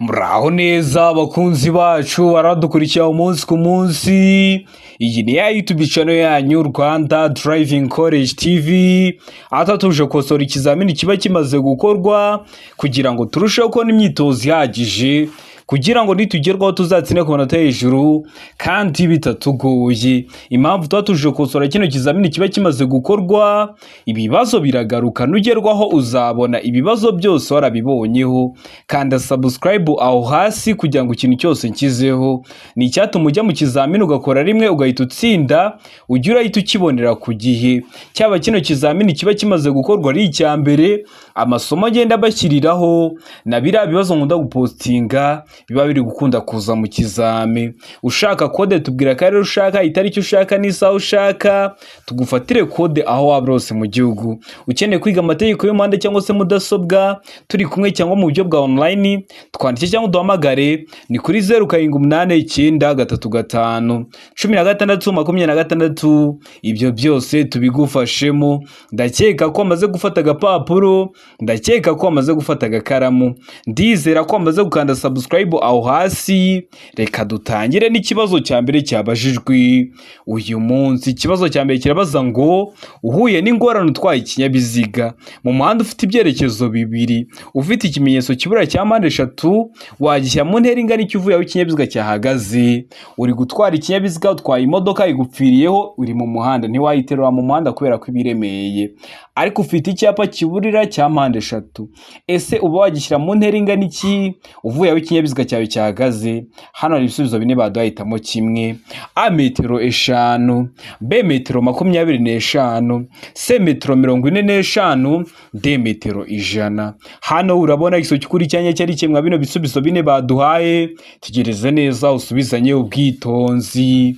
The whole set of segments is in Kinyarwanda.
Muraho neza abakunzi bacu baradukurikira umunsi ku munsi. Iyi ni ya YouTube channel yanyu Rwanda Driving College TV. Ata tuje kosora ikizamini kiba kimaze gukorwa kugira ngo turusheho kubona imyitozo ihagije, kugira ngo nitugerwaho tuzatsine ku manota hejuru kandi bitatugoye. Impamvu tuba tuje kosora kino kizamini kiba kimaze gukorwa, ibibazo biragaruka, nugerwaho uzabona ibibazo byose warabibonyeho. Kanda subscribe aho hasi kugira ngo ikintu cyose nkizeho ni icyatuma ujya mu kizamini ugakora rimwe ugahita utsinda, ujya urahita ukibonera ku gihe. Cyaba kino kizamini kiba kimaze gukorwa ari icya mbere, amasomo agenda bashyiriraho na biriya bibazo nkunda gupostinga biba biri gukunda kuza mu kizame. Ushaka kode tubwira akarere ushaka, itariki ushaka n'isaha ushaka, tugufatire kode aho waba hose mu gihugu. Ukeneye kwiga amategeko y'umuhanda cyangwa se mudasobwa, turi kumwe cyangwa mu buryo bwa online, twandike cyangwa duhamagare ni kuri 0789351626. Ibyo byose tubigufashemo. Ndakeka ko amaze gufata agapapuro, ndakeka ko amaze gufata agakaramu, ndizera ko amaze gukanda subscribe aho hasi. Reka dutangire n'ikibazo cya mbere cyabajijwe uyu munsi. Ikibazo cya mbere kirabaza ngo uhuye n'ingorane utwaye ikinyabiziga mu muhanda ufite ibyerekezo bibiri, ufite ikimenyetso kibura cya mpande eshatu, wagishyira mu ntera ingana iki uvuye aho ikinyabiziga cyahagaze. Uri gutwara ikinyabiziga, utwaye imodoka igupfiriyeho, uri mu muhanda, ntiwayiterura mu muhanda kubera ko ibiremeye, ariko ufite icyapa kiburira cya mpande eshatu. Ese uba wagishyira mu ntera ingana iki uvuye aho ikinyabiziga cyawe cyahagaze? Hano hari ibisubizo bine baduhitamo kimwe: A metero 5, B metero 25, C metero 45, D metero 100. Hano urabona igiso cy'ukuri cyanya cyari kimwe bino bisubizo bine baduhaye. Tegereze neza usubizanye ubwitonzi.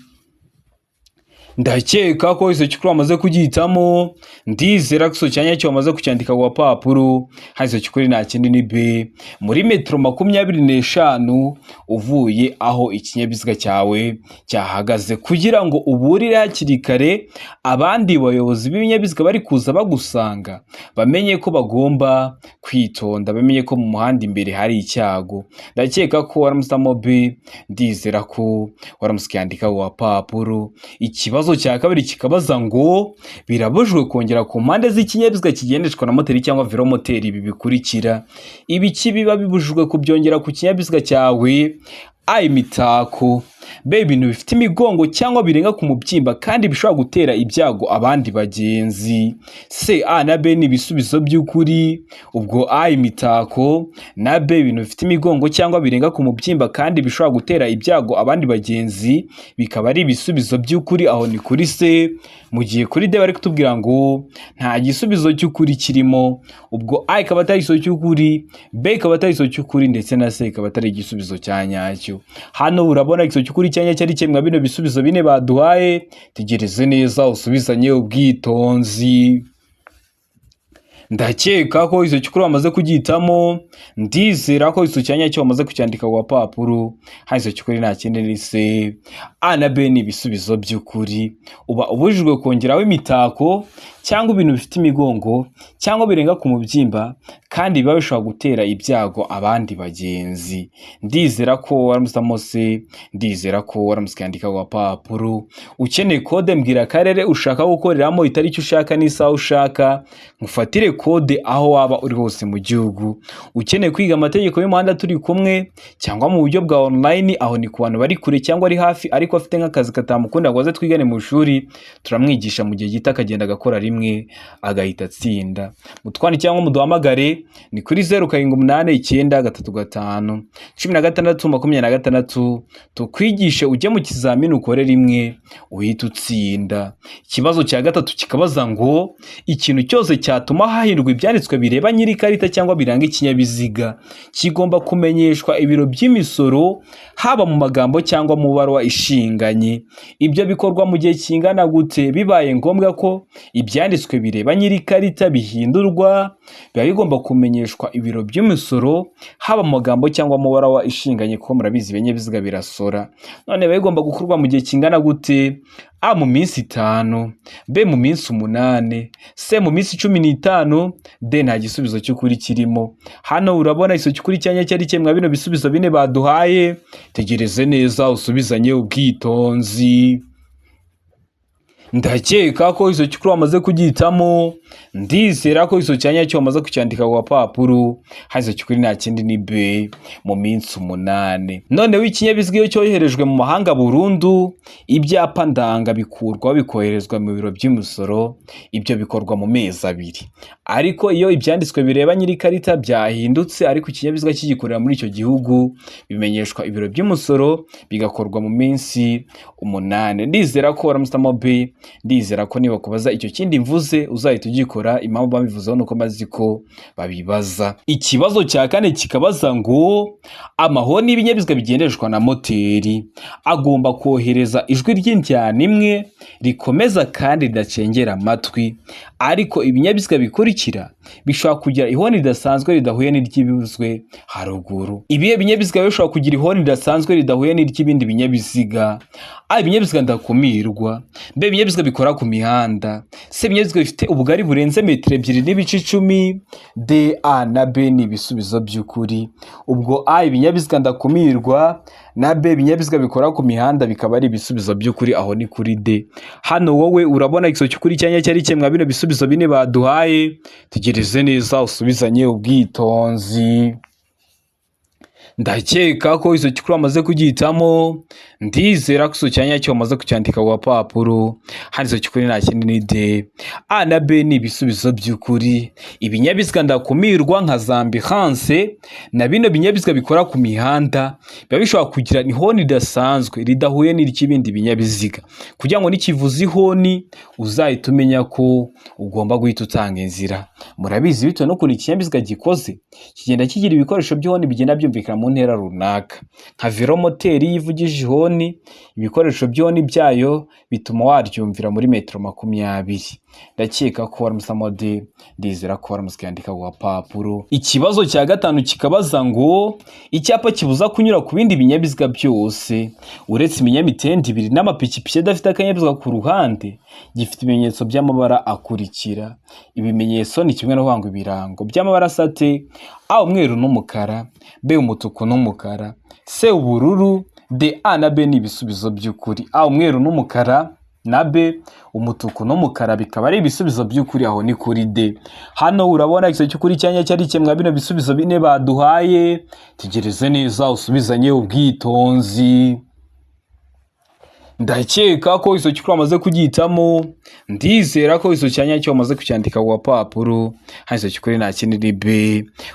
Ndakeka ko iso cyukuru amaze kugihitamo, ndizera ko iso cyanya cyo amaze kucyandika ku papuro. Haiso cyukuri nta kindi ni B. Muri metero 25 uvuye aho ikinyabiziga cyawe cyahagaze, kugira ngo uburire hakiri kare abandi bayobozi b'ibinyabiziga bari kuza bagusanga, bamenye ko bagomba kwitonda, bamenye ko mu muhanda imbere hari icyago. Ndakeka ko waramusamo B, ndizera ko waramusikandika ku papuro. Ikibazo cya kabiri kikabaza ngo birabujwe kongera ku mpande z'ikinyabiziga kigendeshwa na moteri cyangwa velomoteri ibi bikurikira. Ibiki biba bibujijwe kubyongera ku kinyabiziga cyawe: A imitako, B ibintu bifite imigongo cyangwa birenga ku mubyimba kandi bishobora gutera ibyago abandi bagenzi. C A na B ni ibisubizo by'ukuri. Ubwo A imitako na B ibintu bifite imigongo cyangwa birenga ku mubyimba kandi bishobora gutera ibyago abandi bagenzi bikaba ari ibisubizo by'ukuri. Aho ni kuri C. Mu gihe kuri D bari kutubwira ngo nta gisubizo cy'ukuri kirimo. Ubwo A ikaba atari igisubizo cy'ukuri, B ikaba atari igisubizo cy'ukuri, ndetse na C ikaba atari igisubizo cya nyacyo. Hano urabona igisubizo cy'ukuri cyanya cyari kimwe bino bisubizo bine baduhaye. Tegereze neza usubizanye ubwitonzi. Ndakeka ko iso cyukuru bamaze kugihitamo, ndizera ko iso cyanya cyo bamaze kucyandika ku papuro. Haiso cyukuri nta kindi ni C. A na B ni ibisubizo by'ukuri. Uba ubujijwe kongeraho imitako cyangwa ibintu bifite imigongo cyangwa birenga ku mubyimba kandi biba bishobora gutera ibyago abandi bagenzi. Ndizera ko waramusamo C, ndizera ko waramusikandika ku papuro. Ukeneye kode mbwira akarere ushaka gukoreramo, itariki ushaka n'isaha ushaka, ngufatire kode aho waba uri hose mu gihugu. Ukeneye kwiga amategeko y'umuhanda turi kumwe cyangwa mu buryo bwa online, aho ni ku bantu bari kure cyangwa ari hafi ariko afite nk'akazi katamukunda ngo aze twigane mu ishuri, turamwigisha mu gihe gito akagenda agakora rimwe agahita atsinda. Mutwani cyangwa muduhamagare ni kuri 0789351626 tukwigishe ujye mu kizamini ukore rimwe uhita utsinda. Ikibazo cya gatatu kikabaza ngo ikintu cyose cyatuma hahindurwa ibyanditswe bireba nyiri karita cyangwa biranga ikinyabiziga kigomba kumenyeshwa ibiro by'imisoro, haba mu magambo cyangwa mu baruwa ishinganye. Ibyo bikorwa mu gihe kingana gute? Bibaye ngombwa ko ibyanditswe bireba nyir'ikarita bihindurwa biba bigomba kumenyeshwa ibiro by'imisoro, haba mu magambo cyangwa amabara wa ishinganye, kuko murabizi ibinyabiziga birasora. None biba bigomba gukorwa mu gihe kingana gute? A, mu minsi 5, B, mu minsi 8, C, mu minsi 15, D, nta gisubizo cy'ukuri kirimo. Hano urabona iso cy'ukuri cyanya cyari cyemwa bino bisubizo bine baduhaye, tegereze neza usubizanye ubwitonzi. Ndakeka ko iso cy'ukuri wamaze kugitamo, ndizera ko iso cyanya cyo wamaze kucyandika ku papuro, hazo cy'ukuri nta kindi ni B, mu minsi 8. Noneho ikinyabiziga iyo cyoherejwe mu mahanga burundu, ibyapa ndanga bikurwa bikoherezwa mu biro by'imisoro, ibyo bikorwa mu mezi 2. Ariko iyo ibyanditswe bireba nyir'ikarita byahindutse ariko ikinyabiziga kigikorera muri icyo gihugu, bimenyeshwa ibiro by'imisoro, bigakorwa mu minsi 8. Ndizera ko waramutamo B, ndizera ko niba kubaza icyo kindi mvuze uzahita ugikora. Impamvu babivuzeho nuko mazi ko babibaza. Ikibazo cya kane kikabaza ngo amahoni y'ibinyabiziga bigendeshwa na moteri agomba kohereza ijwi ry'injyana imwe rikomeza kandi ridacengera amatwi, ariko ibinyabiziga bikurikira bishobora kugira ihoni ridasanzwe ridahuye n'iry'ibivuzwe haruguru. Ibihe binyabiziga bishobora kugira ihoni ridasanzwe ridahuye n'iry'ibindi binyabiziga? A, ibinyabiziga ndakumirwa. B, ibinyabiziga bikora ku mihanda. C, ibinyabiziga bifite ubugari burenze metero 2.10. D, A na B ni ibisubizo by'ukuri. Ubwo A, ibinyabiziga ndakumirwa, na B, ibinyabiziga bikora ku mihanda, bikaba ari ibisubizo by'ukuri. Aho ni kuri D. Hano wowe urabona ikiso cy'ukuri cyanya cyari cyemwa bino bisubizo bine baduhaye, tegereze neza usubizanye ubwitonzi. Ndakeka ko iso cy'ukuri wamaze kugitamo, ndizera ko iso cyanya cyo wamaze kucyandika ku papuro, hano iso cy'ukuri nta kindi ni D. A na B ni ibisubizo by'ukuri. Ibinyabiziga ndakumirwa nka Zambihanse na bino binyabiziga bikora ku mihanda biba bishobora kugira ihoni ridasanzwe ridahuye n'iry'ibindi binyabiziga, kugira ngo nikivuza ihoni uzahita umenya ko ugomba guhita utanga inzira. Murabizi bitewe n'ukuntu ikinyabiziga gikoze, kigenda kigira ibikoresho by'ihoni bigenda byumvikana mu ntera runaka. Nka velomoteri yivugije ihoni, ibikoresho by'ihoni byayo bituma waryumvira muri metero 20. Ndakeka ko waramusamo D, ndizera ko waramuskandika ku papuro. Ikibazo cya gatanu kikabaza ngo icyapa kibuza kunyura ku bindi binyabiziga byose uretse ibinyamitende 2 n'amapikipiki adafite akanyabiziga ku ruhande, gifite ibimenyetso by'amabara akurikira. Ibimenyetso ni kimwe no kwanga ibirango by'amabara sate: A, umweru n'umukara, B, umutuku n'umukara, C, ubururu, D, A na B ni ibisubizo by'ukuri. A, umweru n'umukara, na B, umutuku n'umukara, bikaba ari ibisubizo by'ukuri. Aho ni kuri D. Hano urabona ikiso cy'ukuri cyanya cyari cyemwa bino bisubizo bine baduhaye, tegereze neza usubizanye ubwitonzi. Ndakeka ko iso cy'ukuri wamaze kugitamo, ndizera ko iso cyanya cyo wamaze kucyandika ku papuro, hano iso cy'ukuri nta kindi ni B,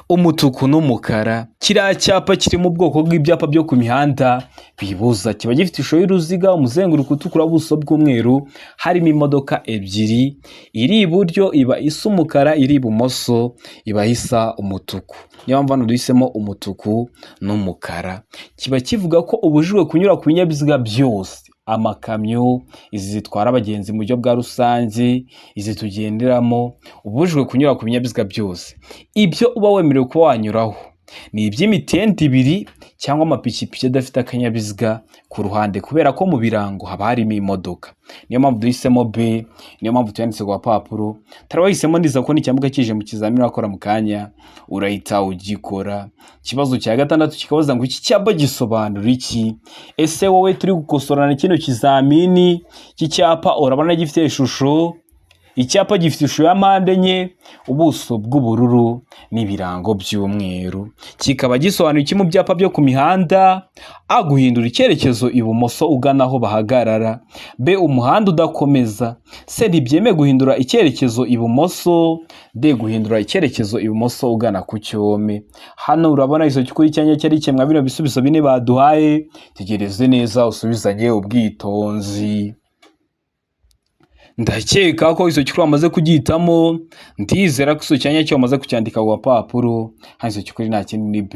umutuku n'umukara. Kiriya cyapa kiri mu bwoko bw'ibyapa byo ku mihanda bibuza, kiba gifite ishusho y'uruziga, umuzenguruko utukura, ubuso bw'umweru, harimo imodoka 2, iri iburyo iba isa umukara, iri ibumoso iba isa umutuku. Niyo mpamvu hano duhisemo umutuku n'umukara. Kiba kivuga ko ubujijwe kunyura ku binyabiziga byose: amakamyo, izi zitwara abagenzi mu buryo bwa rusange, izi tugenderamo, ubujijwe kunyura ku binyabiziga byose. Ibyo uba wemerewe kuba wanyuraho ni iby'imitende 2 cyangwa amapikipiki adafite akanyabiziga ku ruhande, kubera ko mu birango haba harimo imodoka. Niyo mpamvu duhisemo B, niyo mpamvu tuyanditse ku papuro. Tarabahisemo ndiza ko n'icyambuka kije mu kizamini wakora mu kanya urahita ugikora. Ikibazo cya gatandatu kikabaza ngo iki cyapa gisobanura iki? Ese wowe turi gukosorana kino kizamini, iki cyapa urabona gifite ishusho? Icyapa gifite ishusho ya mpande enye, ubuso bw'ubururu n'ibirango by'umweru. Kikaba gisobanura iki mu byapa byo ku mihanda? A, guhindura icyerekezo ibumoso ugana aho bahagarara. B, umuhanda udakomeza. C, ntibyemewe guhindura icyerekezo ibumoso. D, guhindura icyerekezo ibumoso ugana ku cyome. Hano urabona iso cy'ukuri cyanya cyari cyemwa bino bisubizo bine baduhaye, tegereze neza usubizanye ubwitonzi. ndakeka ko izo cyukuri wamaze kugihitamo, ndizera ko izo cyanya cyo wamaze kucyandika ku gapapuro. Hano izo cyukuri nta kindi ni B.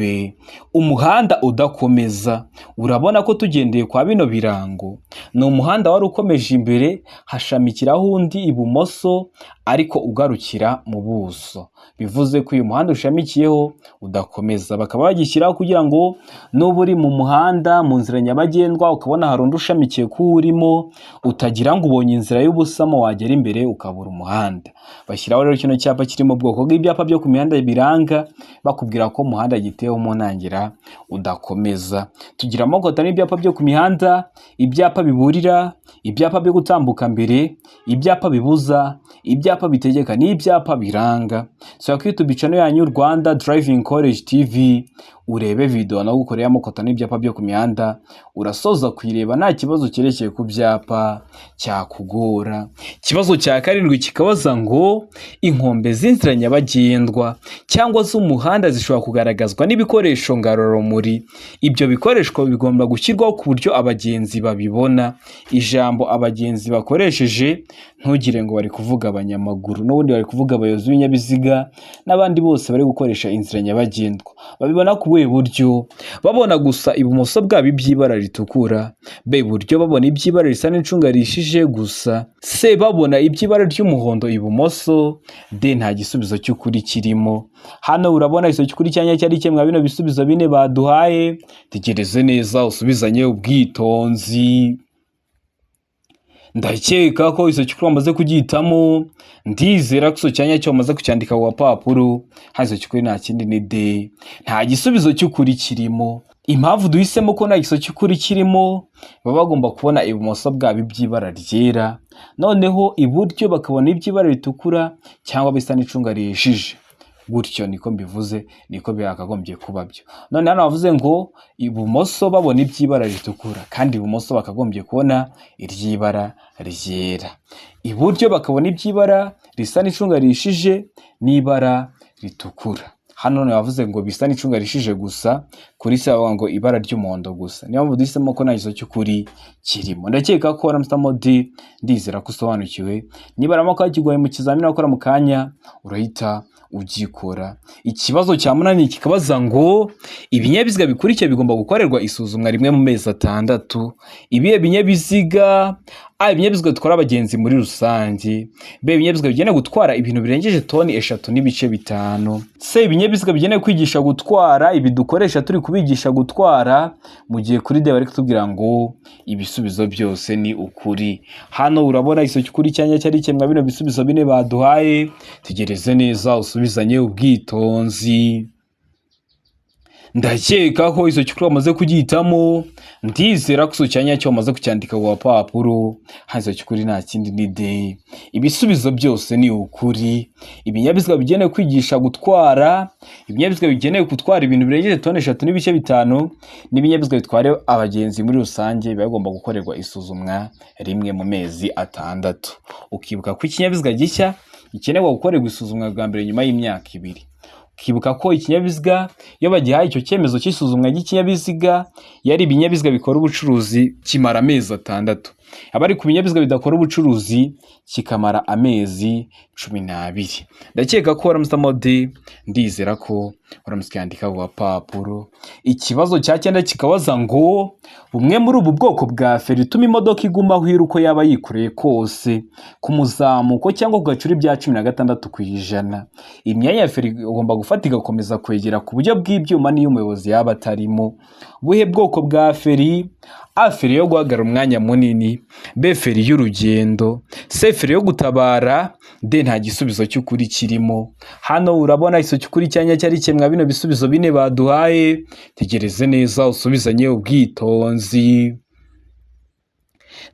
Umuhanda udakomeza. Urabona ko tugendeye kwa bino birango, ni umuhanda wari ukomeje imbere, hashamikiraho undi ibumoso, ariko ugarukira mu buso. Bivuze ko uyu muhanda ushamikiyeho udakomeza. Bakaba bagishyiraho kugira ngo nuba uri mu muhanda mu nzira nyabagendwa ukabona hari undi ushamikiye ko urimo, utagira ngo ubonye inzira y'ubusamo wagera imbere ukabura umuhanda. Bashyiraho rero kino cyapa kiri mu bwoko bw'ibyapa byo ku mihanda biranga, bakubwira ko umuhanda giteyeho mu ntangira udakomeza. Tugira amoko atanu y'ibyapa byo ku mihanda: ibyapa biburira, ibyapa byo gutambuka mbere, ibyapa bibuza, ibyapa bitegeka n'ibyapa biranga. So kuri YouTube channel yanyu Rwanda Driving College TV, urebe video no gukorera amoko atanu y'ibyapa byo ku mihanda, urasoza kuyireba nta kibazo cyerekeye ku byapa cyakugora. Ikibazo cya karindwi kikabaza ngo inkombe z'inzira nyabagendwa cyangwa z'umuhanda zishobora kugaragazwa n'ibikoresho ngarurarumuri. Ibyo bikoresho bigomba gushyirwaho ku buryo abagenzi babibona. Ijambo abagenzi bakoresheje ntugire ngo bari kuvuga abanyamaguru, n'ubundi bari kuvuga abayobozi b'ibinyabiziga n'abandi bose bari gukoresha inzira nyabagendwa. Babibona ku buhe buryo? Babona gusa ibumoso bwabo iby'ibara ritukura, B buryo babona iby'ibara risa n'icunga rishije gusa, C babona iby'ibara ry'umuhondo ibumoso, D nta gisubizo cy'ukuri kirimo. Hano urabona iso cy'ukuri cyanya cyari kimwe bino bisubizo bine baduhaye. Tegereze neza usubizanye ubwitonzi. Ndakeka ko iso cyukuri wamaze kugihitamo, ndizera ko iso cyanya cyo wamaze kucyandika ku gapapuro. Hano iso cyukuri nta kindi ni D, nta gisubizo cy'ukuri kirimo. Impamvu duhisemo ko nta gisubizo cy'ukuri kirimo, baba bagomba kubona ibumoso bwabo iby'ibara ryera, noneho iburyo bakabona iby'ibara ritukura cyangwa bisa n'icunga rihishije. Gutyo niko mbivuze, niko byakagombye kuba byo. None hano bavuze ngo ibumoso babona iby'ibara ritukura, kandi ibumoso bakagombye kubona iry'ibara ryera. Iburyo bakabona iby'ibara risa n'icunga rishije n'ibara ritukura. Hano none bavuze ngo bisa n'icunga rishije gusa, kuri se bavuga ngo ibara ry'umuhondo gusa. Niyo mpamvu duhisemo ko nta gisubizo cy'ukuri kirimo. Ndakeka ko waramutamo D, ndizera ko usobanukiwe. Niba ramako yakigoye mu kizamini wakora mu kanya, urahita ugikora. Ikibazo cya munani kikabaza ngo ibinyabiziga bikurikiye bigomba gukorerwa isuzumwa rimwe mu mezi 6. Ibihe binyabiziga? A ibinyabiziga bitwara abagenzi muri rusange, B ibinyabiziga bigenewe gutwara ibintu birengeje toni 3.5, C ibinyabiziga bigenewe kwigisha gutwara, ibi dukoresha turi kubigisha gutwara, mu gihe kuri D bari kutubwira ngo ibisubizo byose ni ukuri. Hano urabona iso cy'ukuri cyanya cyari kimwe bino bisubizo bine baduhaye. Tegereze neza usubizanye ubwitonzi. Ndakeka ko iso cyukuri wamaze kugihitamo, ndizera ko iso cyanya cyo wamaze kucyandika ku gapapuro. Hano iso cyukuri nta kindi ni D, ibisubizo byose ni ukuri. Ibinyabiziga bigenewe kwigisha gutwara, ibinyabiziga bigenewe gutwara ibintu birengeje toni 3.5, n'ibinyabiziga bitwara abagenzi muri rusange bagomba gukorerwa isuzumwa rimwe mu mezi 6. Ukibuka ko ikinyabiziga gishya gikenewe gukorerwa isuzumwa bwa mbere nyuma y'imyaka 2. Kibuka ko ikinyabiziga iyo bagihaye icyo cyemezo cy'isuzumwa ry'ikinyabiziga yari ibinyabiziga bikora ubucuruzi kimara amezi 6. Abari ku binyabiziga bidakora ubucuruzi kikamara amezi 12. Ndakeka ko waramutamo D, ndizera ko waramusyandika ku gapapuro. Ikibazo cya 9 kikabaza ngo bumwe muri ubu bwoko bwa feri ituma imodoka iguma hwira uko yaba yikoreye kose, ku muzamuko cyangwa ku gacuri bya 16%. Imyanya ya feri igomba gufata igakomeza kwegera ku buryo bw'ibyuma n'iyo umuyobozi yaba atarimo. Buhe bwoko bwa feri? A feri yo guhagarara umwanya munini, B feri y'urugendo, C feri yo gutabara, D nta gisubizo cy'ukuri kirimo. Hano urabona iso cy'ukuri cyanya cyari kimwe bino bisubizo bine baduhaye. Tegereze neza usubizanye ubwitonzi.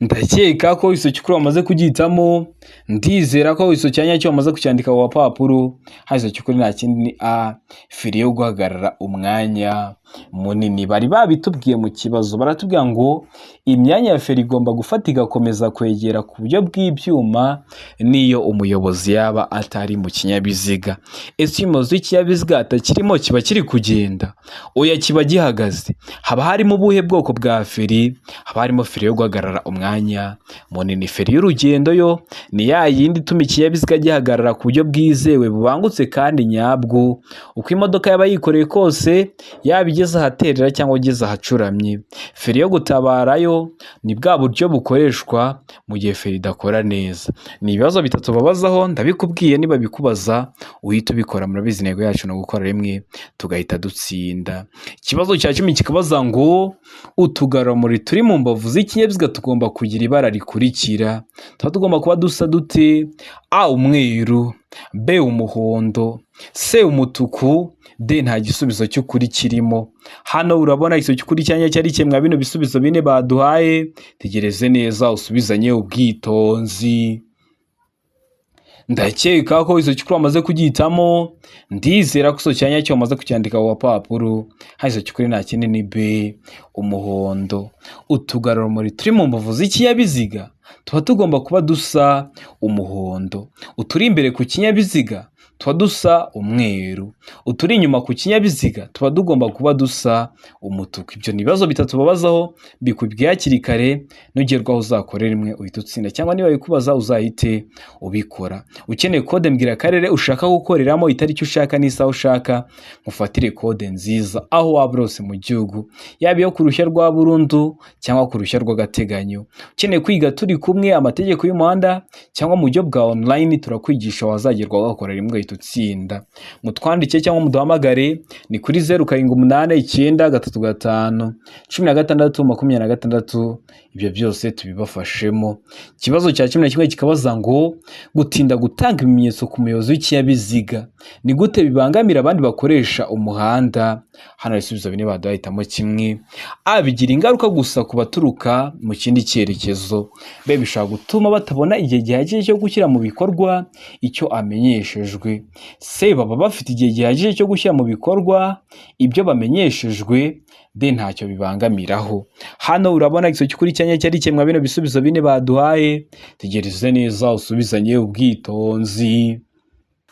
Ndakeka ko iso cyukuri wamaze kugihitamo, ndizera ko iso cyanya cyo wamaze kucyandika ku gapapuro. Hano iso cyukuri nta kindi ni A, feri yo guhagarara umwanya munini. Bari babitubwiye mu kibazo, baratubwira ngo imyanya ya feri igomba gufata igakomeza kwegera ku buryo bw'ibyuma n'iyo umuyobozi yaba atari mu kinyabiziga. Ese iyo umuyobozi w'ikinyabiziga atakirimo kiba kiri kugenda? Oya, kiba gihagaze. Haba harimo ubuhe bwoko bwa feri? Haba harimo feri yo guhagarara umwanya munini. Feri y'urugendo yo ni ya yindi ituma ikinyabiziga gihagarara ku buryo bwizewe bubangutse kandi nyabwo, uko imodoka yaba yikoreye kose, yaba igeze ahaterera cyangwa igeze ahacuramye. Feri yo gutabara yo ni bwa buryo bukoreshwa mu gihe feri idakora neza. Ni ibibazo bitatu babazaho, ndabikubwiye, niba bikubaza uhita ubikora. Murabizi intego yacu ni ugukora rimwe tugahita dutsinda. Ikibazo cya 10 kikabaza ngo utugarurarumuri turi mu mbavu z'ikinyabiziga tugomba kugira ibara rikurikira. Tuba tugomba kuba dusa dute? A, umweru; B, umuhondo; C, umutuku; D, nta gisubizo cy'ukuri kirimo. Hano urabona igisubizo cy'ukuri cyanya cyari kimwe bino bisubizo bine baduhaye. Tegereze neza usubizanye ubwitonzi. Ndakeka ko izo cyukuri wamaze kugihitamo. Ndizera ko izo cyanya cyo wamaze kucyandika ku papuro. Izo cyukuri nta kindi ni B, umuhondo. Utugarurarumuri turi mu mbavu z'ikinyabiziga tuba tugomba kuba dusa umuhondo. Uturi imbere ku kinyabiziga tuba dusa umweru. Uturi inyuma ku kinyabiziga tuba tugomba kuba dusa umutuku. Ibyo ni ibibazo bitatu babazaho, bikubwiye hakiri kare. Nugerwaho uzakorera rimwe uhita utsinda, cyangwa niba bikubaza uzahite ubikora. Ukeneye kode mbwira akarere ushaka gukoreramo, itariki ushaka n'isaha ushaka, mufatire kode nziza aho waba urose mu gihugu, yaba iyo ku ruhushya rwa burundu cyangwa ku ruhushya rw'agateganyo. Ukeneye kwiga turi kumwe amategeko y'umuhanda cyangwa mu buryo bwa online, turakwigisha wazagerwaho ugakorera rimwe ugahita utsinda. Mutwandike cyangwa muduhamagare ni kuri 0789351626. Ibyo byose tubibafashemo. Ikibazo cya 11 kikabaza ngo gutinda gutanga ibimenyetso ku muyobozi w'ikinyabiziga ni gute bibangamira abandi bakoresha umuhanda? Hano ibisubizo bine baduhitamo kimwe. A, bigira ingaruka gusa ku baturuka mu kindi cyerekezo. B, bishobora gutuma batabona igihe gihagije cyo gushyira mu bikorwa icyo amenyeshejwe. C, baba bafite igihe gihagije cyo gushyira mu bikorwa ibyo bamenyeshejwe. D, ntacyo bibangamiraho. Hano urabona igisubizo cy'ukuri cyanya cyari kimwe bino bisubizo bine baduhaye. Tegereze neza usubizanye ubwitonzi.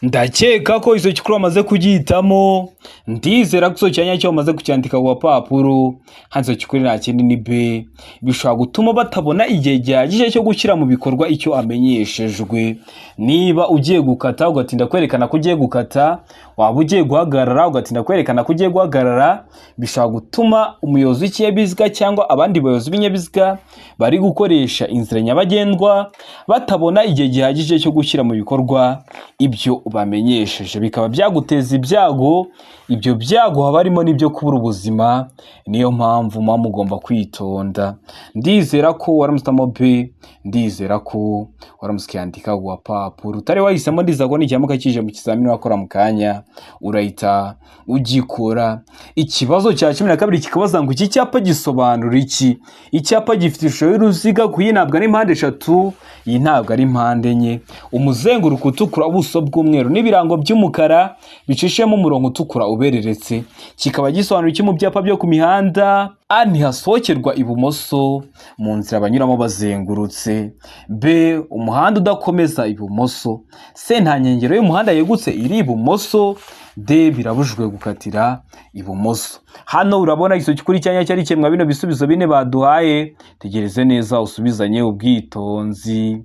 Ndakeka ko izo cyukuri wamaze kugihitamo. Ndizera ko izo cyanya cyo wamaze kucyandika ku papuro. Hanzo cyukuri nta kindi ni B, bishobora gutuma batabona igihe gihagije cyo gushyira mu bikorwa icyo amenyeshejwe. Niba ugiye gukata ugatinda kwerekana ko ugiye gukata, waba ugiye guhagarara ugatinda kwerekana ko ugiye guhagarara, bishobora gutuma umuyobozi w'ikinyabiziga cyangwa abandi bayobozi b'ibinyabiziga bari gukoresha inzira nyabagendwa batabona igihe gihagije cyo gushyira mu bikorwa ibyo bamenyesheje, bikaba byaguteza ibyago. Ibyo byago haba harimo n'ibyo kubura ubuzima. Niyo mpamvu muba mugomba kwitonda. Ndizera ko waramusitamo B, ndizera ko waramusikandika ku papuro. Utari wahisemo ndiza ko n'ikiyamuka kije mu kizamini wakora mu kanya urahita ugikora. Ikibazo cya 12 kikabaza ngo iki cyapa gisobanura iki? Icyapa gifite ishusho y'uruziga, kuyi ntabwo ari impande 3, iyi ntabwo ari impande enye. Umuzenguruko utukura, ubuso bw'umweru n'ibirango by'umukara bicishemo umurongo utukura ubereretse. Kikaba gisobanura iki mu byapa byo ku mihanda? A, ntihasohokerwa ibumoso mu nzira banyuramo bazengurutse. B, umuhanda udakomeza ibumoso. C, nta nkengero y'umuhanda yegutse iri ibumoso. D, birabujijwe gukatira ibumoso. Hano urabona igisubizo cy'ukuri cyanya cyari kimwe bino bisubizo bine baduhaye. Tegereze neza usubizanye ubwitonzi.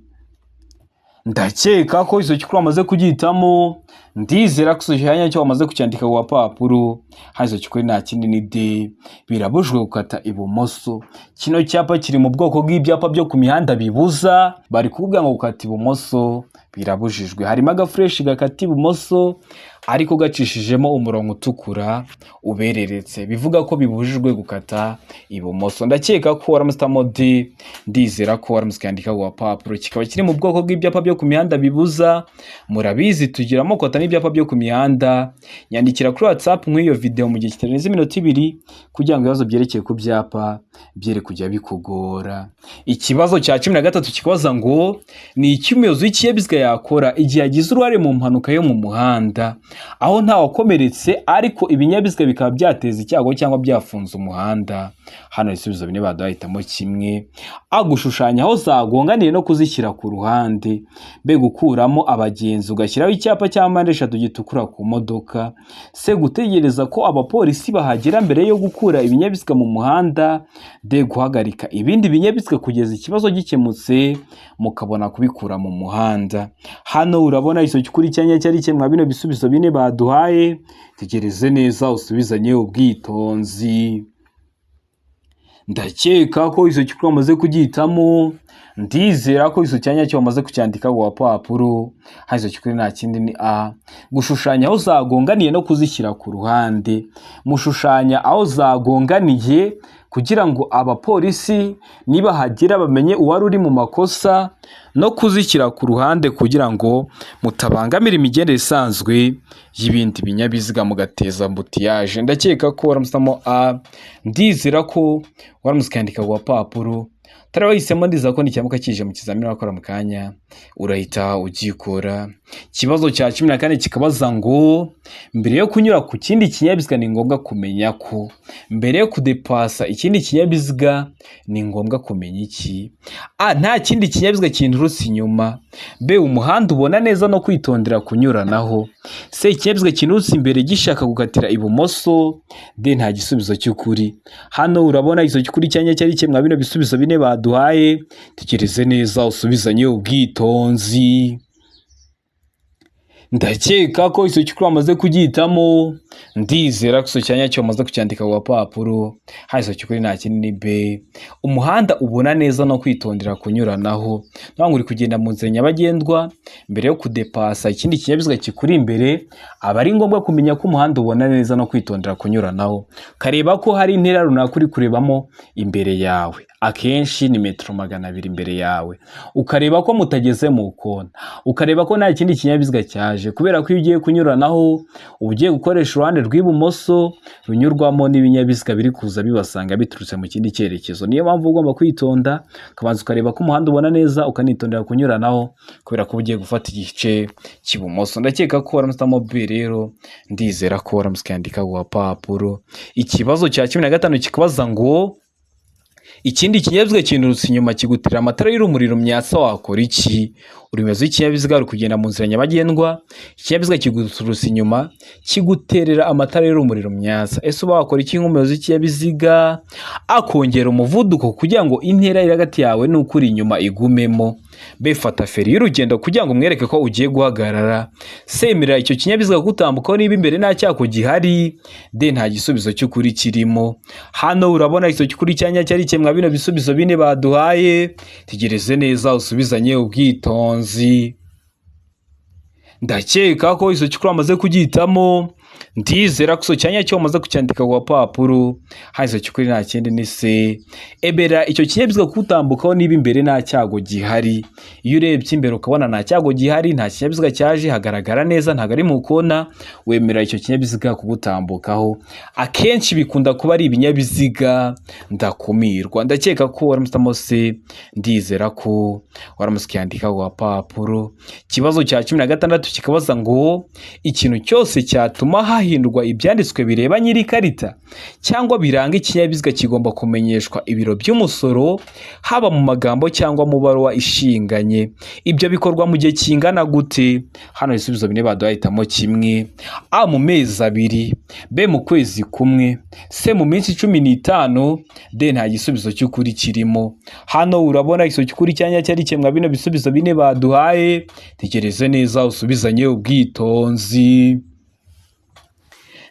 Ndakeka ko izo cyukuri wamaze kugihitamo. Ndizera ko izo cyanya cyo wamaze kucyandika ku papuro. Izo cyukuri nta kindi ni D, birabujijwe gukata ibumoso. Kino cyapa kiri mu bwoko bw'ibyapa byo ku mihanda bibuza. Bari kuvuga ngo gukata ibumoso birabujijwe. Harimo agafureshi gakata ibumoso ariko gacishijemo umurongo utukura ubereretse, bivuga ko bibujijwe gukata ibumoso. Ndakeka ko waramusitamo D, ndizera ko waramusikandika ku papuro. Kikaba kiri mu bwoko bw'ibyapa byo ku mihanda bibuza. Murabizi tugira amoko atanu y'ibyapa byo ku mihanda. Nyandikira kuri WhatsApp nk'iyo video mu gihe kitarenze iminota 2 kugira ngo ibibazo byerekeye ku byapa byere kujya bikugora. Ikibazo cya 13 kikabaza ngo ni iki umuyobozi w'ikinyabiziga yakora igihe yagize uruhare mu mpanuka yo mu muhanda? aho nta wakomeretse ariko ibinyabiziga bikaba byateza icyago cyangwa byafunze umuhanda. Hano ibisubizo bine baduhitamo kimwe. A, gushushanya aho zagonganiye no kuzishyira ku ruhande. B, gukuramo abagenzi ugashyiraho icyapa cya mpande eshatu gitukura ku modoka. C, gutegereza ko abapolisi bahagera mbere yo gukura ibinyabiziga mu muhanda. D, guhagarika ibindi binyabiziga kugeza ikibazo gikemutse mukabona kubikura mu muhanda. Hano urabona iso cy'ukuri cyanya cyari cyemwa bino bisubizo bine baduhaye. Tegereze neza usubizanye ubwitonzi. Ndakeka ko iso cy'ukuri wamaze kugihitamo. Ndizera ko iso cyanya cyo wamaze kucyandika ku papuro. Iso cy'ukuri nta kindi ni A, gushushanya aho zagonganiye no kuzishyira ku ruhande. Mushushanya aho zagonganiye kugira ngo abapolisi niba hagera bamenye uwari uri mu makosa, no kuzishyira ku ruhande kugira ngo mutabangamira imigendere isanzwe y'ibindi binyabiziga mugateza ambutiyaje. Ndakeka ko waramusamo A. Ndizera ko waramusikandika ku papuro. Tarabahisemo ndiza ko nicyamuka kije mu kizamini wakora mu kanya urahita ugikora. Kibazo cya 14 kikabaza ngo mbere yo kunyura ku kindi kinyabiziga ni ngombwa kumenya ko. Mbere yo kudepasa ikindi kinyabiziga ni ngombwa kumenya iki? A, nta kindi kinyabiziga kinturutse inyuma. B, umuhanda ubona neza no kwitondera kunyuranaho. C, ikinyabiziga kinturutse imbere gishaka gukatira ibumoso. D, nta gisubizo cy'ukuri. Hano urabona iso cy'ukuri cyanya cyari cyemwa bino bisubizo bine baduhaye. Tekereze neza usubizanye ubwitonzi. Ndakeka ko iso cy'ukuri wamaze kugihitamo. Ndizera ko iso cyanya cyo wamaze kucyandika ku papuro. Iso cy'ukuri nta kindi ni B, umuhanda ubona neza no kwitondera kunyuranaho. Ntabwo uri kugenda mu nzira nyabagendwa, mbere yo kudepasa ikindi kinyabiziga kikuri imbere aba ari ngombwa kumenya ko umuhanda ubona neza no kwitondera kunyuranaho. Kareba ko hari intera runaka uri kurebamo imbere yawe, akenshi ni metero 200 imbere yawe. Ukareba ko mutageze mu kona, ukareba ko nta kindi kinyabiziga cyaje, kubera ko iyo ugiye kunyuranaho ugiye gukoresha uruhande rw'ibumoso runyurwamo n'ibinyabiziga biri kuza bibasanga biturutse mu kindi cyerekezo. Niyo mpamvu ugomba kwitonda, kabanza ukareba ko umuhanda ubona neza ukanitondera kunyuranaho, kubera ko ugiye gufata igice cy'ibumoso. Ndakeka ko waramusamo B rero. Ndizera ko waramusikandika ku papuro. Ikibazo cya 15 kikabaza ngo ikindi kinyabiziga kinturutse inyuma kigutira amatara y'urumuri rumyatsa wakora iki? Urimeze ikinyabiziga uri kugenda mu nzira nyabagendwa, ikinyabiziga kiguturutse inyuma kiguterera amatara y'urumuri rumyatsa. Ese wakora iki nk'umuyobozi w'ikinyabiziga? Akongera umuvuduko kugira ngo intera iri hagati yawe n'ukuri inyuma igumemo. B, fata feri y'urugendo kugira ngo umwereke ko ugiye guhagarara. C, emerera icyo kinyabiziga gutambukaho niba imbere nta cyako gihari. D, nta gisubizo cy'ukuri kirimo. Hano urabona iso cy'ukuri cyanya cyari cyemwa bino bisubizo bine baduhaye. Tegereze neza usubizanye ubwitonzi. Ndakeka ko iso cy'ukuri wamaze kugihitamo. Ndizera ko iso cyanya cyo wamaze kucyandika ku papuro. Iso cy'ukuri nta kindi ni C, ebera icyo kinyabiziga kutambukaho niba imbere nta cyago gihari. Iyo urebye imbere ukabona nta cyago gihari, nta kinyabiziga cyaje, hagaragara neza, ntago ari mu kona, wemera icyo kinyabiziga kugutambukaho. Akenshi bikunda kuba ari ibinyabiziga ndakumirwa. Ndakeka ko waramusamo C. Ndizera ko waramusikandika ku papuro. Kibazo cya 16 kikabaza ngo ikintu cyose cyatuma hahindurwa ibyanditswe bireba nyiri karita cyangwa biranga ikinyabiziga kigomba kumenyeshwa ibiro by'umusoro, haba mu magambo cyangwa mu baruwa ishinganye. Ibyo bikorwa mu gihe kingana gute? Hano ibisubizo bine baduhitamo kimwe. A, mu mezi 2. B, mu kwezi kumwe. C, mu minsi 15. D, nta gisubizo cy'ukuri kirimo. Hano urabona iso cy'ukuri cyanya cyari cyemwa bino bisubizo bine baduhaye. Tegereze neza usubizanye ubwitonzi.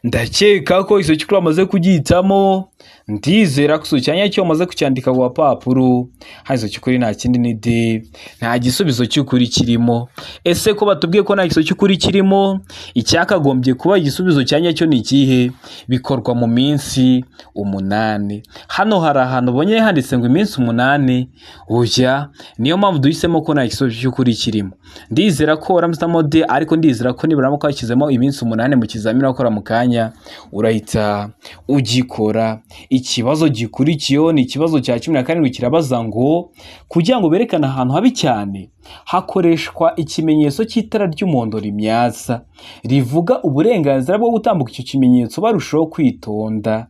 Ndakeka ko iso cy'ukuri wamaze kugihitamo. Ndizera ko iso cyanya cyo wamaze kucyandika ku papuro. Iso cy'ukuri nta kindi ni D, nta gisubizo cy'ukuri kirimo. Ese ko batubwiye ko nta gisubizo cy'ukuri kirimo, icyakagombye kuba igisubizo cyanya cyo ni ikihe? Bikorwa mu minsi 8. Hano hari ahantu ubonye handitse ngo iminsi 8. Oya, niyo mpamvu duhisemo ko nta gisubizo cy'ukuri kirimo. Ndizera ko waramusamo D, ariko ndizera ko nibura ko hashyizemo iminsi 8 mu kizamini wakora mu kanya urahita ugikora. Ikibazo gikurikiyeho ni ikibazo cya 17 kirabaza ngo kugira ngo berekane ahantu habi cyane hakoreshwa ikimenyetso cy'itara ry'umuhondo rimyatsa rivuga uburenganzira bwo gutambuka icyo kimenyetso barushaho kwitonda.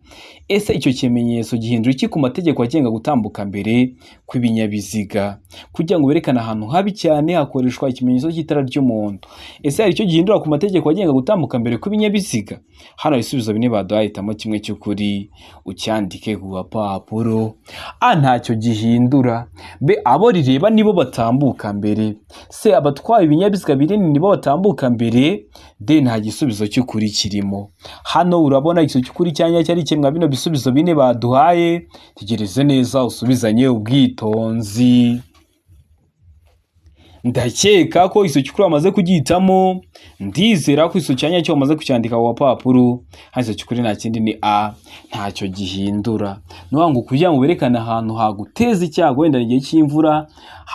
Ese icyo kimenyetso gihindura iki ku mategeko agenga gutambuka mbere kw'ibinyabiziga? Kugira ngo berekane ahantu habi cyane hakoreshwa ikimenyetso cy'itara ry'umuhondo. Ese hari icyo gihindura ku mategeko agenga gutambuka mbere kw'ibinyabiziga? Hano ibisubizo bine baduhahitamo kimwe cy'ukuri ucyandike ku gapapuro. A, ntacyo gihindura. B, abo rireba nibo batambuka mbere. C, abatwaye ibinyabiziga binini nibo batambuka mbere. D, nta gisubizo cy'ukuri kirimo. Hano urabona igisubizo cy'ukuri cyanya cyari kimwe bino bisubizo bine baduhaye. Tegereze neza usubizanye ubwitonzi. Ndakeka ko iso cyukuri amaze kugihitamo, ndizera ko iso cyanya cyo amaze kucyandika ku papuro. Haiso cyukuri nta kindi ni A, ntacyo gihindura. Nuwango kugira ngo berekane ahantu haguteza icyago wenda igihe cy'imvura,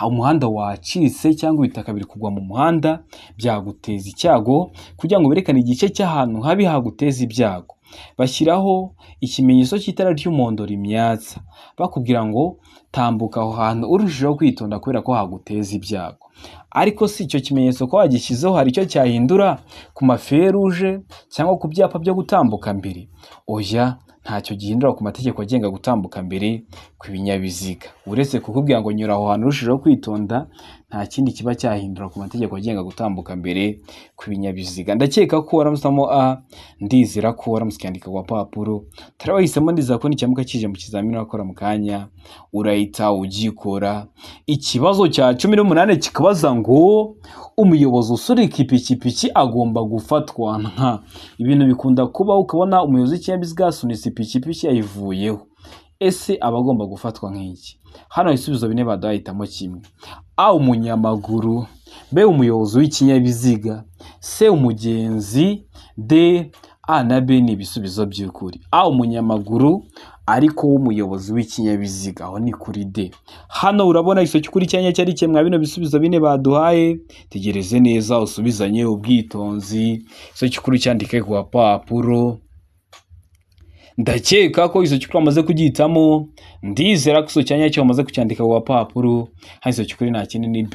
umuhanda wacitse cyangwa ibitaka biri kugwa mu muhanda byaguteza icyago, kugira ngo berekane igice cy'ahantu habi haguteza ibyago. Bashyiraho ikimenyetso cy'itara ry'umuhondo rimyatsa bakubwira ngo tambuka aho hantu urushijeho kwitonda kubera ko haguteza ibyago. Ariko si icyo kimenyetso ko wagishyizeho hari icyo cyahindura ku maferuje cyangwa ku byapa byo gutambuka mbere? Oya, ntacyo gihindura ku mategeko agenga gutambuka mbere kw'ibinyabiziga. Uretse kukubwira ngo nyura aho hantu urushijeho kwitonda, nta kindi kiba cyahindura ku mategeko agenga gutambuka mbere kw'ibinyabiziga. Ndakeka ko waramusamo A, ndizera ko waramusikandika ku papuro. Tarabahisemo ndizera ko nicyamuka kije mu kizamini wakora mu kanya urahita ugikora. Ikibazo cya 18 kikabaza ngo umuyobozi usurika ipikipiki agomba gufatwa. Ibintu bikunda kuba ukabona umuyobozi w'ikinyabiziga asunitse ipikipiki yayivuyeho. Ese abagomba gufatwa nk'iki? Hano ibisubizo bine badahitamo kimwe. A, umunyamaguru. B, umuyobozi w'ikinyabiziga. C, umugenzi. D, A na B ni ibisubizo by'ukuri. A, umunyamaguru ariko w'umuyobozi w'ikinyabiziga, aho ni kuri D. Hano urabona iso cy'ukuri cyanya cyari kimwe bino bisubizo bine baduhaye. Tegereze neza usubizanye ubwitonzi. Iso cy'ukuri cyandike ku papuro. Ndakeka ko iso cyukuri amaze kugihitamo, ndizera ko iso cyanya cyo amaze kucyandika ku papuro. Haiso cyukuri nta kindi ni B,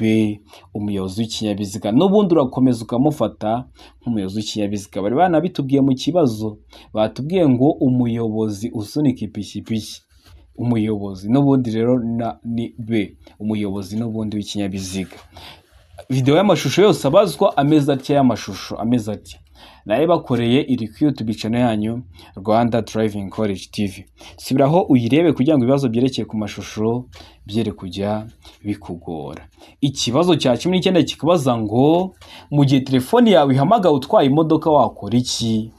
umuyobozi w'ikinyabiziga. N'ubundi urakomeza ukamufata nk'umuyobozi w'ikinyabiziga. Bari banabitubwiye mu kibazo, batubwiye ngo umuyobozi usunika ipikipiki. Umuyobozi n'ubundi rero ni B, umuyobozi n'ubundi w'ikinyabiziga. Video y'amashusho yose abazwa ameza atya y'amashusho ameza atya. Naye bakoreye iri ku YouTube channel yanyu Rwanda Driving College TV. Sibiraho uyirebe kugira ngo ibibazo byerekeye ku mashusho byere kujya bikugora. Ikibazo cya 19 kikabaza ngo mu gihe telefoni yawe ihamaga utwaye imodoka wakora iki?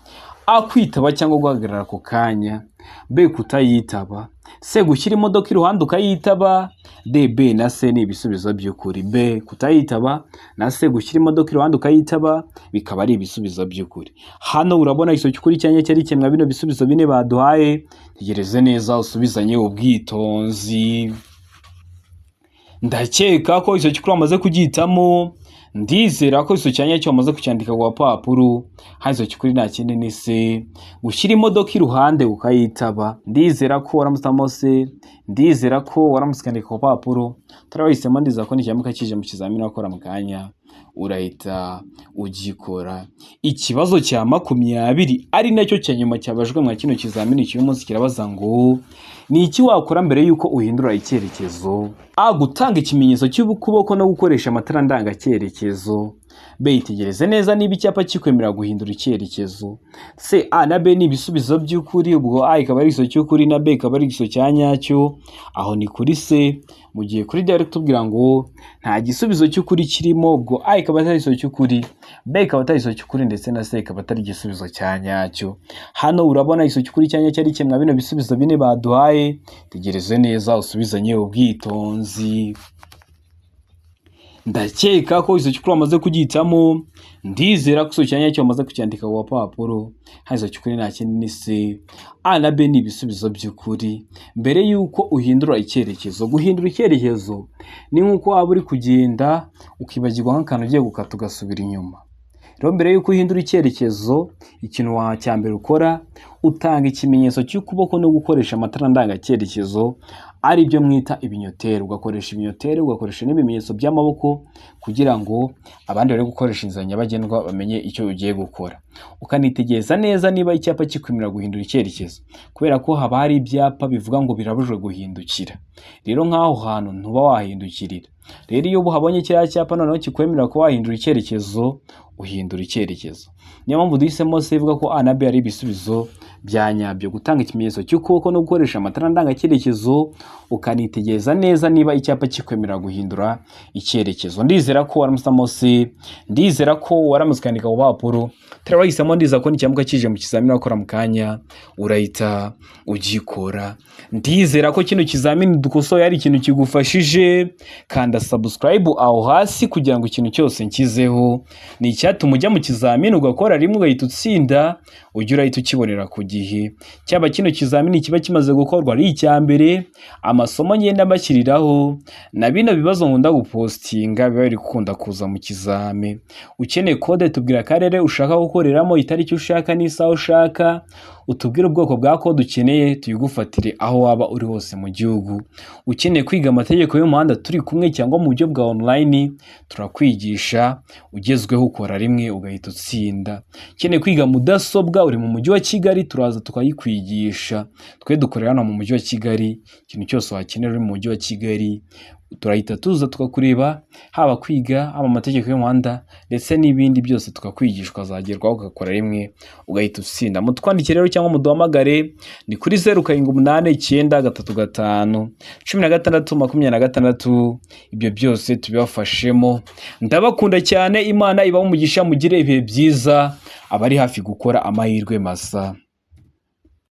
A, kwitaba cyangwa guhagarara ku kanya. B, kutayitaba. C, gushyira imodoka iruhande ukayitaba. D, B na C ni ibisubizo by'ukuri. B, kutayitaba na C, gushyira imodoka iruhande ukayitaba bikaba ari ibisubizo by'ukuri. Hano urabona iso cy'ukuri cyanya cyari kimwe bino bisubizo bine baduhaye. Tegereze neza usubizanye ubwitonzi. Ndakeka ko iso cy'ukuri amaze kugihitamo, ndizera ko iso cyanya cyo amaze kucyandika ku papuro. Haiso cy'ukuri nta kindi ni C, gushyira imodoka iruhande ukayitaba. Ndizera ko waramusamo C, ndizera ko waramusikandika ku papuro. Tarabahisemo ndizera ko nicyamuka kije mu kizamini wakora mu kanya urahita ugikora. Ikibazo cya 20 ari nacyo cya nyuma cyabajwe mu kino kizamini cy'uyu munsi kirabaza ngo ni iki wakora mbere yuko uhindura icyerekezo? A, gutanga ikimenyetso cy'ukuboko no gukoresha amatara ndanga cyerekezo. B, itegereze neza niba icyapa kikwemera guhindura icyerekezo. C, A na B ni ibisubizo by'ukuri, ubwo A ikaba ari iso cy'ukuri na B ikaba ari iso cyanyacyo. Aho ni kuri C. Mu gihe kuri D tubwira ngo nta gisubizo cy'ukuri kirimo, ubwo A ikaba atari iso cy'ukuri, B ikaba atari iso cy'ukuri ndetse na C ikaba atari igisubizo cyanyacyo. Hano urabona iso cy'ukuri cyanya cyari kimwe bino bisubizo bine baduhaye. Tegereze neza usubizanye ubwitonzi. Ndakeka ko iso cy'ukuri amaze kugihitamo, ndizera ko iso cyanya cyo amaze kucyandika ku papuro. Haiso cy'ukuri nta kindi ni C. A na B ni ibisubizo by'ukuri. Mbere yuko uhindura icyerekezo, guhindura icyerekezo ni nk'uko waba uri kugenda ukibagirwa nk'akantu ugiye gukata ugasubira inyuma. Rero mbere yuko uhindura icyerekezo, ikintu cya mbere ukora utanga ikimenyetso cy'ukuboko no gukoresha amatara ndangacyerekezo ari byo mwita ibinyoteri. Ugakoresha ibinyoteri, ugakoresha n'ibimenyetso by'amaboko kugira ngo abandi bari gukoresha inzira nyabagendwa bamenye icyo ugiye gukora. Ukanitegereza neza niba icyapa kikwemerera guhindura icyerekezo, kubera ko haba hari ibyapa bivuga ngo birabujwe guhindukira. Rero nk'aho hantu ntuba wahindukirira. Rero iyo uhabonye kiriya cyapa noneho kikwemerera ko wahindura icyerekezo, uhindura icyerekezo. Niyo mpamvu duhisemo se ivuga ko A na B ari ibisubizo bya nyabyo. Gutanga ikimenyetso cy'ukuboko no gukoresha amatara ndangacyerekezo, ukanitegereza neza niba icyapa kikwemerera guhindura icyerekezo. Ndizera ko waramusamo se, ndizera ko waramuskandika ku papuro. Turabahisemo, ndiza ko nicyamuka kije mu kizamini wakora mu kanya urahita ugikora. Ndizera ko kino kizamini dukosoye ari ikintu kigufashije. Kanda subscribe aho hasi kugira ngo ikintu cyose nkizeho ni icyatuma ujya mu kizamini ugakora rimwe ugahita utsinda, ujya urahita ukibonera ku gihe. Cyaba kino kizamini kiba kimaze gukorwa ari icya mbere, amasomo ngenda mbashyiriraho na bino bibazo nkunda gupostinga biba biri gukunda kuza mu kizame. Ukeneye kode tubwira akarere ushaka gukoreramo, itariki ushaka n'isaha ushaka, utubwire ubwoko bwa kode ukeneye tuyigufatire aho waba uri hose mu gihugu. Ukeneye kwiga amategeko y'umuhanda turi kumwe cyangwa mu buryo bwa online, turakwigisha ugezweho, ukora rimwe ugahita utsinda. Ukeneye kwiga mudasobwa uri mu mujyi wa Kigali, turaza tukayikwigisha. Twe dukorera hano mu mujyi wa Kigali, ikintu cyose wakenera uri mu mujyi wa Kigali turahita tuza tukakureba, haba kwiga, haba amategeko y'umuhanda ndetse n'ibindi byose tukakwigisha, ukazagerwaho ugakora rimwe ugahita utsinda. Mutwandikire rero cyangwa muduhamagare, ni kuri 0789351626. Ibyo byose tubibafashemo. Ndabakunda cyane, Imana ibahe umugisha, mugire ibihe byiza. Abari hafi gukora amahirwe masa.